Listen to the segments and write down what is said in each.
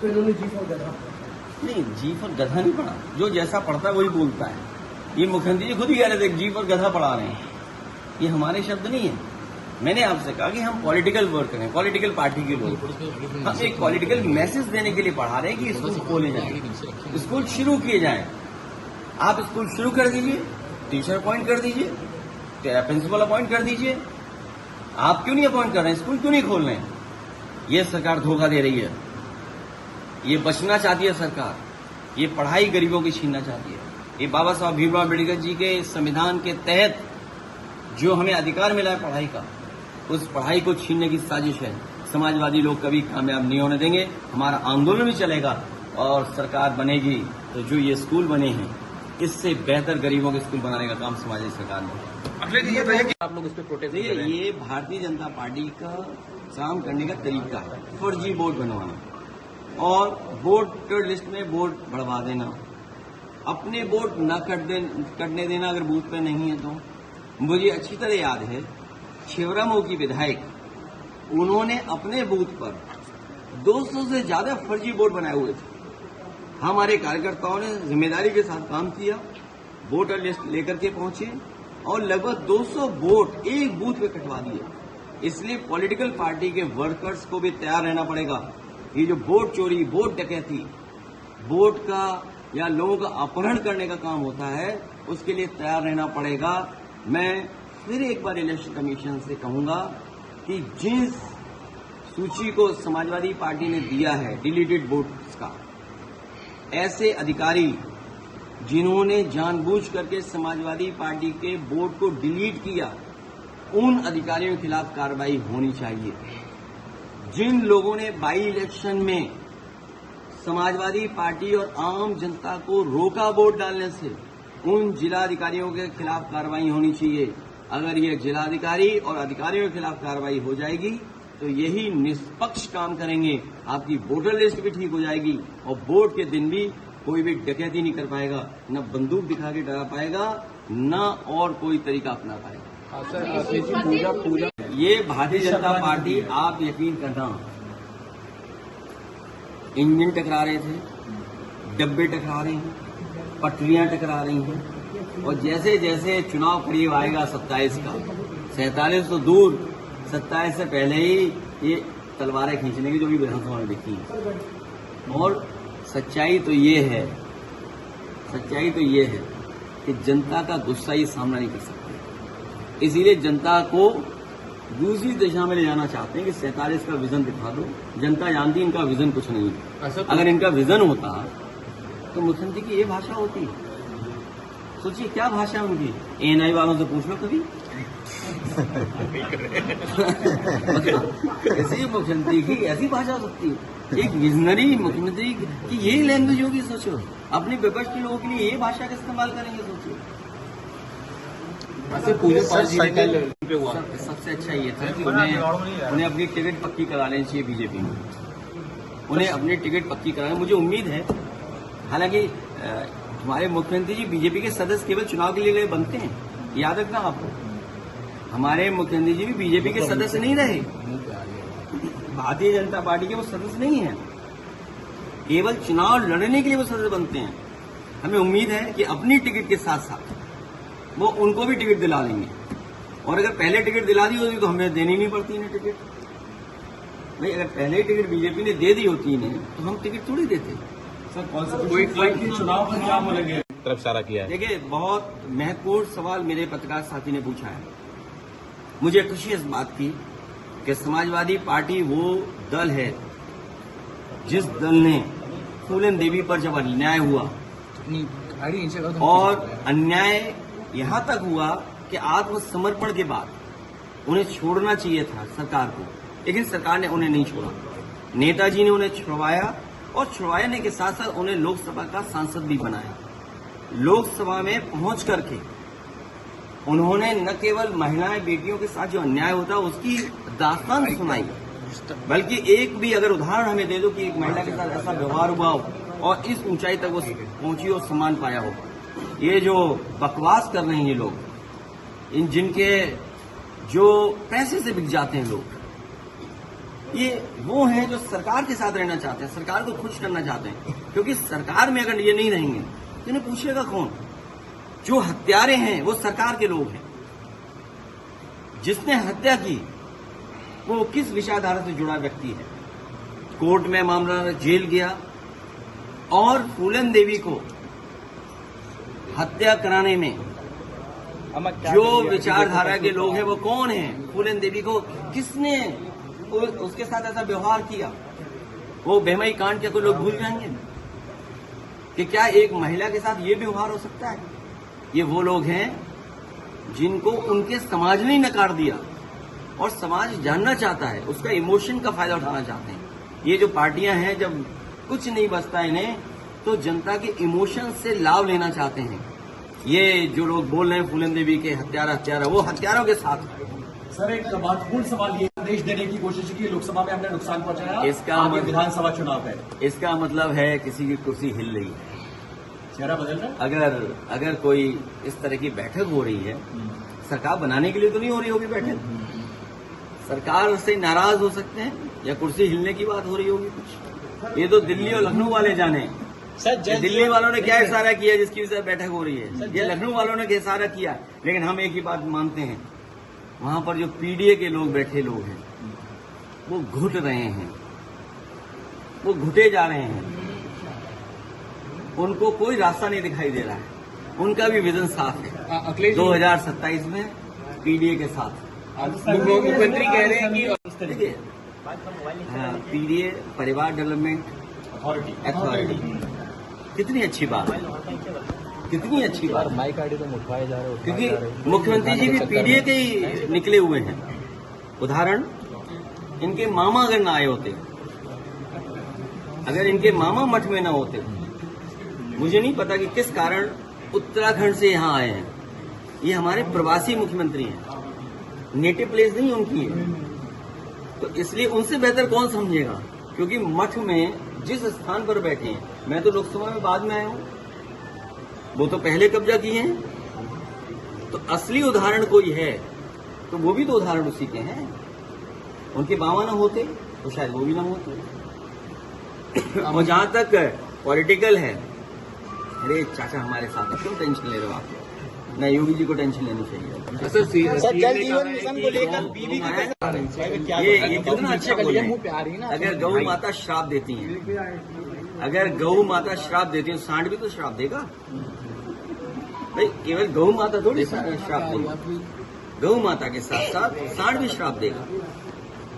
तो इन्होंने जी फॉर गधा नहीं, जी फॉर गधा नहीं पढ़ा, जो जैसा पढ़ता है वही बोलता है। ये मुख्यमंत्री जी खुद ही कह रहे थे जी फॉर गधा पढ़ा रहे हैं, ये हमारे शब्द नहीं है। मैंने आपसे कहा कि हम पॉलिटिकल वर्क करें, पॉलिटिकल पार्टी के लोग, हम एक पॉलिटिकल मैसेज देने के लिए पढ़ा रहे हैं कि स्कूल खोले जाएं, स्कूल शुरू किए जाएं। आप स्कूल शुरू कर दीजिए, टीचर अपॉइंट कर दीजिए, प्रिंसिपल अपॉइंट कर दीजिए। आप क्यों नहीं अपॉइंट कर रहे हैं, स्कूल क्यों नहीं खोल रहे हैं? ये सरकार धोखा दे रही है, ये बचना चाहती है सरकार, ये पढ़ाई गरीबों की छीनना चाहती है। ये बाबा साहब भीमराव अम्बेडकर जी के संविधान के तहत जो हमें अधिकार मिला है पढ़ाई का, उस पढ़ाई को छीनने की साजिश है। समाजवादी लोग कभी कामयाब नहीं होने देंगे। हमारा आंदोलन भी चलेगा और सरकार बनेगी तो जो ये स्कूल बने हैं इससे बेहतर गरीबों के स्कूल बनाने का काम समाजवादी सरकार ने। अखिलेश जी, ये बताइए कि आप लोग इस पर प्रोटेस्ट कर रहे हैं। ये भारतीय जनता पार्टी का काम करने का तरीका है, फर्जी वोट बनवाना और वोटर लिस्ट में वोट बढ़वा देना, अपने वोट न कटने देना अगर बूथ पे नहीं है तो। मुझे अच्छी तरह याद है, छिबरामऊ की विधायक, उन्होंने अपने बूथ पर 200 से ज्यादा फर्जी वोट बनाए हुए थे। हमारे कार्यकर्ताओं ने जिम्मेदारी के साथ काम किया, वोटर लिस्ट लेकर के पहुंचे और लगभग 200 वोट एक बूथ पे कटवा दिए। इसलिए पॉलिटिकल पार्टी के वर्कर्स को भी तैयार रहना पड़ेगा। ये जो वोट चोरी, वोट डकैती, वोट का या लोगों का अपहरण करने का काम होता है, उसके लिए तैयार रहना पड़ेगा। मैं फिर एक बार इलेक्शन कमीशन से कहूंगा कि जिस सूची को समाजवादी पार्टी ने दिया है डिलीटेड वोट्स का, ऐसे अधिकारी जिन्होंने जानबूझ करके समाजवादी पार्टी के वोट को डिलीट किया, उन अधिकारियों के खिलाफ कार्रवाई होनी चाहिए। जिन लोगों ने बाई इलेक्शन में समाजवादी पार्टी और आम जनता को रोका वोट डालने से, उन जिलाधिकारियों के खिलाफ कार्रवाई होनी चाहिए। अगर ये जिलाधिकारी और अधिकारियों के खिलाफ कार्रवाई हो जाएगी तो यही निष्पक्ष काम करेंगे, आपकी वोटर लिस्ट भी ठीक हो जाएगी और वोट के दिन भी कोई भी डकैती नहीं कर पाएगा, न बंदूक दिखा के डरा पाएगा, न और कोई तरीका अपना पाएगा। पूजा ये भारतीय जनता पार्टी, आप यकीन करना, इंजन टकरा रहे थे, डब्बे टकरा रहे हैं, पटरियां टकरा रही हैं और जैसे जैसे चुनाव करीब आएगा 27 का, 47 तो दूर, 27 से पहले ही ये तलवारें खींचने की जो भी विधानसभा में दिखी है। और सच्चाई तो ये है कि जनता का गुस्सा ये सामना नहीं कर सकते, इसीलिए जनता को दूसरी दिशा में ले जाना चाहते हैं कि 47 का विजन दिखा दो। जनता जानती है इनका विजन कुछ नहीं है। अगर इनका विजन होता तो मुख्यमंत्री की ये भाषा होती। सोचिए क्या भाषा है उनकी, एएनआई वालों से पूछ लो कभी। ऐसी मुख्यमंत्री की ऐसी भाषा हो सकती है, एक विजनरी मुख्यमंत्री की यही लैंग्वेज होगी। सोचो, अपने विपक्ष के लोगों के लिए ये भाषा का इस्तेमाल करेंगे। सोचिए, सबसे अच्छा ये था कि उन्हें अपनी टिकट पक्की करा लेनी चाहिए बीजेपी में, उन्हें अपनी टिकट पक्की कराने। मुझे उम्मीद है, हालांकि हमारे मुख्यमंत्री जी बीजेपी के सदस्य केवल चुनाव के लिए बनते हैं, याद रखना आपको। हमारे मुख्यमंत्री जी भी बीजेपी के सदस्य नहीं रहे, भारतीय जनता पार्टी के वो सदस्य नहीं है, केवल चुनाव लड़ने के लिए वो सदस्य बनते हैं। हमें उम्मीद है कि अपनी टिकट के साथ साथ वो उनको भी टिकट दिला लेंगे, और अगर पहले टिकट दिला दी होती तो हमें देनी नहीं पड़ती इन्हें टिकट। भाई अगर पहले टिकट बीजेपी ने दे दी होती इन्हें तो हम टिकट थोड़ी देते। कोई चुनाव पंजाब में लगे तरफ सारा किया है। देखिए, बहुत महत्वपूर्ण सवाल मेरे पत्रकार साथी ने पूछा है। मुझे खुशी इस बात की कि समाजवादी पार्टी वो दल है जिस दल ने फूलन देवी पर जब अन्याय हुआ, और अन्याय यहां तक हुआ कि आत्मसमर्पण के बाद उन्हें छोड़ना चाहिए था सरकार को, लेकिन सरकार ने उन्हें नहीं छोड़ा। नेताजी ने उन्हें छुड़वाया और छुड़वाने के साथ साथ उन्हें लोकसभा का सांसद भी बनाया। लोकसभा में पहुंच करके उन्होंने न केवल महिलाएं, बेटियों के साथ जो अन्याय होता है उसकी दास्तान सुनाई, बल्कि एक भी अगर उदाहरण हमें दे दो कि एक महिला के साथ ऐसा व्यवहार हुआ हो और इस ऊंचाई तक वो पहुंची और सम्मान पाया हो। ये जो बकवास कर रहे हैं ये लोग, इन जिनके जो पैसे से बिक जाते हैं लोग, ये वो हैं जो सरकार के साथ रहना चाहते हैं, सरकार को खुश करना चाहते हैं। क्योंकि सरकार में अगर ये नहीं रहेंगे तो इन्हें पूछेगा कौन? जो हत्यारे हैं वो सरकार के लोग हैं। जिसने हत्या की वो किस विचारधारा से जुड़ा व्यक्ति है? कोर्ट में मामला, जेल गया, और फूलन देवी को हत्या कराने में जो विचारधारा के लोग हैं वो कौन हैं? फूलन देवी को किसने उसके साथ ऐसा व्यवहार किया? वो बेमई कांड के कोई लोग भूल जाएंगे कि क्या एक महिला के साथ ये व्यवहार हो सकता है? ये वो लोग हैं जिनको उनके समाज ने ही नकार दिया, और समाज जानना चाहता है, उसका इमोशन का फायदा उठाना चाहते हैं। ये जो पार्टियां हैं, जब कुछ नहीं बचता इन्हें तो जनता के इमोशन से लाभ लेना चाहते हैं। ये जो लोग बोल रहे हैं फूलन देवी के हत्यारा, वो हत्यारों के साथ है। सर, एक महत्वपूर्ण सवाल ये संदेश देने की कोशिश की लोकसभा में हमने नुकसान पहुंचाया, इसका आगे विधानसभा चुनाव है, इसका मतलब है किसी की कुर्सी हिल रही है, चेहरा बदल रहा है। अगर कोई इस तरह की बैठक हो रही है, सरकार बनाने के लिए तो नहीं हो रही होगी बैठक, सरकार से नाराज हो सकते हैं या कुर्सी हिलने की बात हो रही होगी कुछ। ये तो दिल्ली और लखनऊ वाले जाने। दिल्ली वालों ने क्या इशारा किया जिसकी वजह से बैठक हो रही है? ये लखनऊ वालों ने क्या इशारा किया? लेकिन हम एक ही बात मानते हैं, वहां पर जो पीडीए के लोग बैठे लोग हैं वो घुट रहे हैं, वो घुटे जा रहे हैं, उनको कोई रास्ता नहीं दिखाई दे रहा है। उनका भी विजन साफ है 2027 में पीडीए के साथ। मुख्यमंत्री कह रहे हैं कि देखिए, पीडीए परिवार डेवलपमेंट अथॉरिटी, कितनी अच्छी बात है, कितनी अच्छी बात। माइक आईडी तो उठवाए जा रहे हो, क्योंकि मुख्यमंत्री जी भी पीडीए के ही निकले हुए हैं। उदाहरण, इनके मामा अगर ना आए होते, अगर इनके मामा मठ में ना होते, मुझे नहीं पता कि किस कारण उत्तराखंड से यहाँ आए हैं। ये हमारे प्रवासी मुख्यमंत्री हैं, नेटिव प्लेस नहीं उनकी है, तो इसलिए उनसे बेहतर कौन समझेगा? क्योंकि मठ में जिस स्थान पर बैठे हैं, मैं तो लोकसभा में बाद में आया हूं, वो तो पहले कब्जा किए हैं। तो असली उदाहरण कोई है तो वो भी तो उदाहरण उसी के हैं। उनके मामा ना होते तो शायद वो भी ना होते। और जहां तक पॉलिटिकल है, अरे चाचा हमारे साथ है, क्यों टेंशन ले रहे हो आप? ना योगी जी को टेंशन लेनी चाहिए। सर, जल जीवन मिशन को लेकर बीवी ये कितना अच्छा बोले। अगर गौ माता श्राप देती हैं, अगर गौ माता श्राप देती है, सांड भी तो श्राप देगा भाई। केवल गौ माता थोड़ी श्राप देगी, गौ माता के साथ साथ सांड भी श्राप देगा।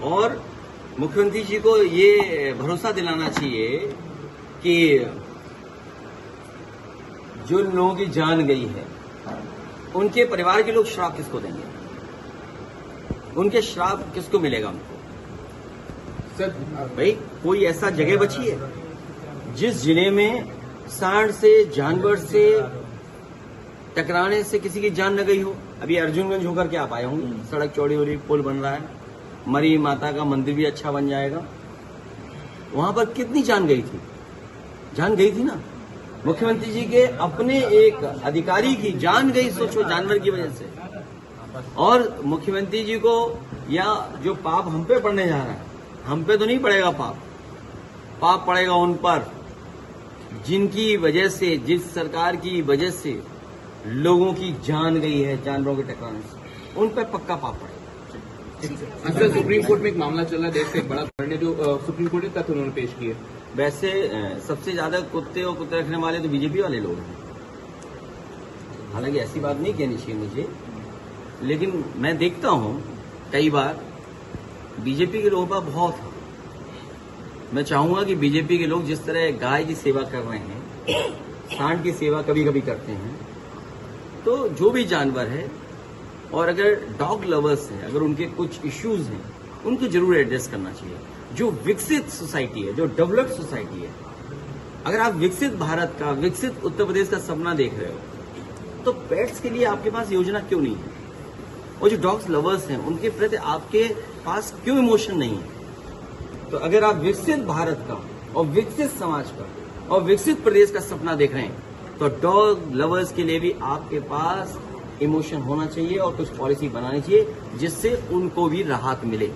और मुख्यमंत्री जी को ये भरोसा दिलाना चाहिए कि जो लोगों की जान गई है, उनके परिवार के लोग श्राप किसको देंगे? उनके श्राप किसको मिलेगा उनको? सर भाई, कोई ऐसा जगह बची है जिस जिले में सांड से, जानवर से टकराने से किसी की जान न गई हो? अभी अर्जुनगंज होकर के आप आए होंगे, सड़क चौड़ी हो रही, पुल बन रहा है, मरी माता का मंदिर भी अच्छा बन जाएगा। वहां पर कितनी जान गई थी? जान गई थी ना। मुख्यमंत्री जी के अपने एक अधिकारी की जान गई, सोचो, जानवर की वजह से। और मुख्यमंत्री जी को, या जो पाप हम पे पड़ने जा रहा है, हम पे तो नहीं पड़ेगा पाप, पाप पड़ेगा उन पर जिनकी वजह से, जिस सरकार की वजह से लोगों की जान गई है जानवरों के टकराने से, उन पर पक्का पाप पड़ेगा। सर, सुप्रीम कोर्ट में एक मामला चल रहा है, देश से एक बड़ा खंड जो सुप्रीम कोर्ट ने तथ्य उन्होंने पेश किए। वैसे सबसे ज्यादा कुत्ते और कुत्ते रखने वाले तो बीजेपी वाले लोग हैं। हालांकि ऐसी बात नहीं कहनी चाहिए मुझे, लेकिन मैं देखता हूं कई बार बीजेपी के लोगों पर बहुत है। मैं चाहूंगा कि बीजेपी के लोग जिस तरह गाय की सेवा कर रहे हैं, सांड की सेवा कभी कभी करते हैं, तो जो भी जानवर है, और अगर डॉग लवर्स हैं, अगर उनके कुछ इश्यूज हैं, उनको जरूर एड्रेस करना चाहिए। जो विकसित सोसाइटी है, जो डेवलप्ड सोसाइटी है, अगर आप विकसित भारत का, विकसित उत्तर प्रदेश का सपना देख रहे हो, तो पेट्स के लिए आपके पास योजना क्यों नहीं है? और जो डॉग्स लवर्स हैं, उनके प्रति आपके पास क्यों इमोशन नहीं है? तो अगर आप विकसित भारत का और विकसित समाज का और विकसित प्रदेश का सपना देख रहे हैं, तो डॉग लवर्स के लिए भी आपके पास इमोशन होना चाहिए और कुछ पॉलिसी बनानी चाहिए जिससे उनको भी राहत मिले।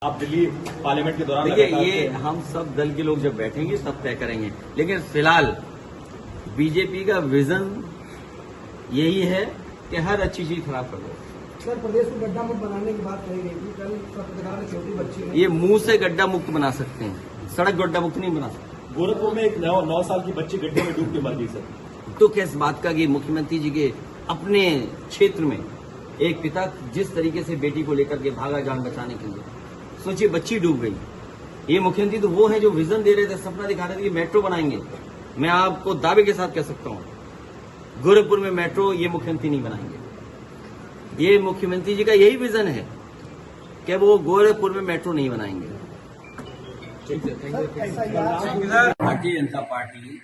आप दिल्ली पार्लियामेंट के दौरान देखिए, ये हम सब दल के लोग जब बैठेंगे तब तय करेंगे, लेकिन फिलहाल बीजेपी का विजन यही है कि हर अच्छी चीज खराब कर दो। सर, प्रदेश को गड्ढा मुक्त बनाने की बात कही गई थी। कल पत्रकार ने छोटी बच्ची ने ये मुंह से गड्ढा मुक्त बना सकते हैं, सड़क गड्ढा मुक्त नहीं बना सकते। गोरखपुर में एक 9 साल की बच्ची गड्ढे में डूब के मर गई सर। तो किस बात का कि मुख्यमंत्री जी के अपने क्षेत्र में एक पिता जिस तरीके से बेटी को लेकर के भागा जान बचाने के लिए, सोचिए बच्ची डूब गई। ये मुख्यमंत्री तो वो है जो विजन दे रहे थे, सपना दिखा रहे थे कि मेट्रो बनाएंगे। मैं आपको दावे के साथ कह सकता हूं, गोरखपुर में मेट्रो ये मुख्यमंत्री नहीं बनाएंगे। ये मुख्यमंत्री जी का यही विजन है कि वो गोरखपुर में मेट्रो नहीं बनाएंगे। भारतीय जनता पार्टी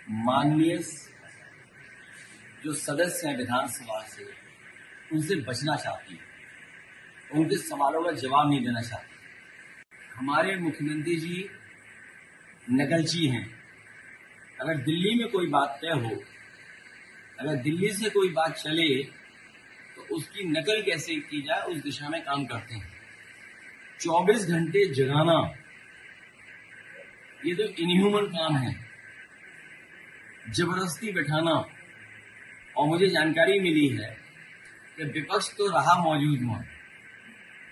माननीय जो सदस्य हैं विधानसभा से, उनसे बचना चाहती है, उनके सवालों का जवाब नहीं देना चाहती। हमारे मुख्यमंत्री जी नकलची हैं। अगर दिल्ली में कोई बात तय हो, अगर दिल्ली से कोई बात चले तो उसकी नकल कैसे की जाए उस दिशा में काम करते हैं। 24 घंटे जगाना ये तो इनह्यूमन काम है, जबरदस्ती बैठाना। और मुझे जानकारी मिली है कि विपक्ष तो रहा मौजूद वहां,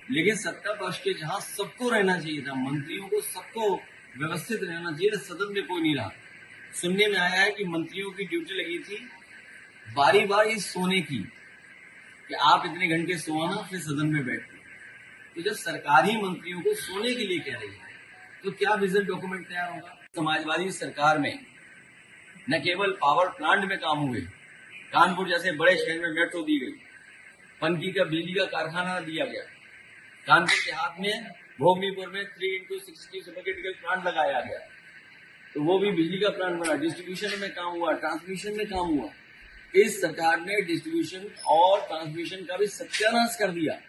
लेकिन सत्ता पक्ष के जहां सबको रहना चाहिए था, मंत्रियों को सबको व्यवस्थित रहना चाहिए था, सदन में कोई नहीं रहा। सुनने में आया है कि मंत्रियों की ड्यूटी लगी थी बारी बारी सोने की, कि आप इतने घंटे सोना फिर सदन में बैठते। तो जब सरकार ही मंत्रियों को सोने के लिए कह रही है तो क्या विजन डॉक्यूमेंट तैयार होगा? समाजवादी सरकार में न केवल पावर प्लांट में काम हुए, कानपुर जैसे बड़े शहर में मेट्रो दी गई, पनकी का बिजली का कारखाना दिया गया, कानपुर के हाथ में भोगनीपुर में 3x60 सुपरक्रिटिकल प्लांट लगाया गया, तो वो भी बिजली का प्लांट बना, डिस्ट्रीब्यूशन में काम हुआ, ट्रांसमिशन में काम हुआ। इस सरकार ने डिस्ट्रीब्यूशन और ट्रांसमिशन का भी सत्यानाश कर दिया,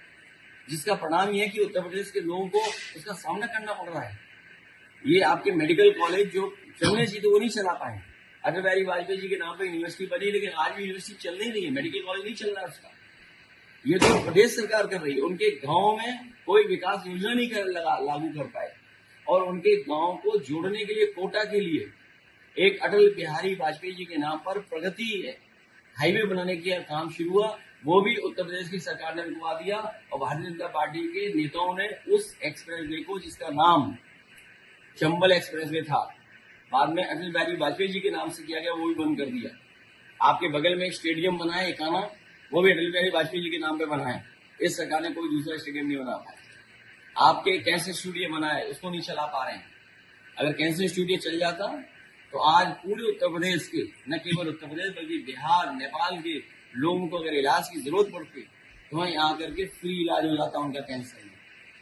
जिसका परिणाम यह है कि उत्तर प्रदेश के लोगों को उसका सामना करना पड़ रहा है। ये आपके मेडिकल कॉलेज जो चलने चाहिए वो नहीं चला पाए। अटल बिहारी वाजपेयी जी के नाम पर यूनिवर्सिटी बनी, लेकिन आज भी यूनिवर्सिटी चल नहीं रही है, मेडिकल कॉलेज नहीं चल रहा है उसका। ये तो प्रदेश सरकार कर रही है। उनके गाँव में कोई विकास योजना नहीं लागू कर पाए, और उनके गांव को जोड़ने के लिए कोटा के लिए एक अटल बिहारी वाजपेयी जी के नाम पर प्रगति हाईवे बनाने का काम शुरू हुआ, वो भी उत्तर प्रदेश की सरकार ने रुकवा दिया। और भारतीय जनता पार्टी के नेताओं ने उस एक्सप्रेसवे को, जिसका नाम चंबल एक्सप्रेसवे था, बाद में अटल बिहारी वाजपेयी जी के नाम से किया गया, वो भी बंद कर दिया। आपके बगल में एक स्टेडियम बना है एकाना, वो भी अटल बिहारी वाजपेयी जी के नाम पे बना है। इस सरकार ने कोई दूसरा स्टेडियम नहीं बना पाया। आपके कैंसर स्टूडियो बना है, उसको नहीं चला पा रहे हैं। अगर कैंसर स्टूडियो चल जाता तो आज पूरे उत्तर प्रदेश के, न केवल उत्तर प्रदेश बल्कि बिहार, नेपाल के लोगों को अगर इलाज की जरूरत पड़ती तो वहीं आकर के फ्री इलाज हो जाता उनका कैंसर में।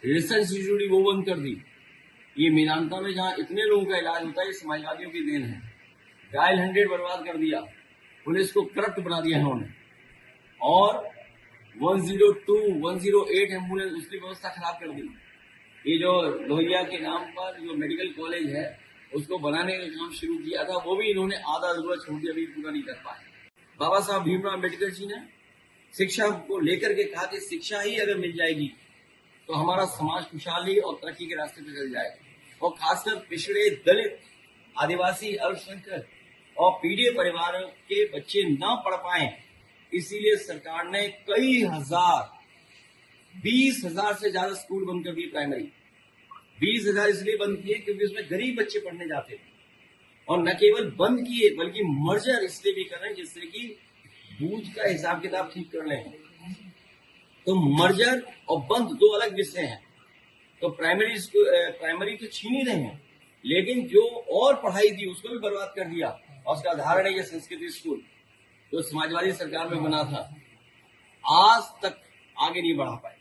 रिसर्च इंस्टीट्यूट वो बंद कर दी। ये मेदांता में जहाँ इतने लोगों का इलाज होता है, ये समाजवादियों की देन है। डायल 100 बर्बाद कर दिया, पुलिस को करप्ट बना दिया इन्होंने, और 102, 108 एम्बुलेंस उसकी व्यवस्था खराब कर दी। ये जो लोहिया के नाम पर जो मेडिकल कॉलेज है उसको बनाने का काम शुरू किया था, वो भी इन्होंने आधा अधूरा छोड़ दिया, अभी पूरा नहीं कर पाए। बाबा साहब भीमराव अम्बेडकर जी ने शिक्षा को लेकर के कहा कि शिक्षा ही अगर मिल जाएगी तो हमारा समाज खुशहाली और तरक्की के रास्ते पर चल जाएगा। और खासकर पिछड़े, दलित, आदिवासी, अल्पसंख्यक और पीड़ित परिवार के बच्चे न पढ़ पाए, इसीलिए सरकार ने कई हजार, 20,000 से ज्यादा स्कूल बंद कर दिए। प्राइमरी 20,000 इसलिए बंद किए क्योंकि उसमें गरीब बच्चे पढ़ने जाते थे। और न केवल बंद किए बल्कि मर्जर इसलिए भी कर रहे हैं जिससे कि बूझ का हिसाब किताब ठीक कर रहे हैं। तो मर्जर और बंद दो अलग विषय हैं। तो प्राइमरी तो छीन ही रहे हैं, लेकिन जो और पढ़ाई थी उसको भी बर्बाद कर दिया। और उसका उदाहरण है ये संस्कृत स्कूल जो समाजवादी सरकार में बना था, आज तक आगे नहीं बढ़ा पाए।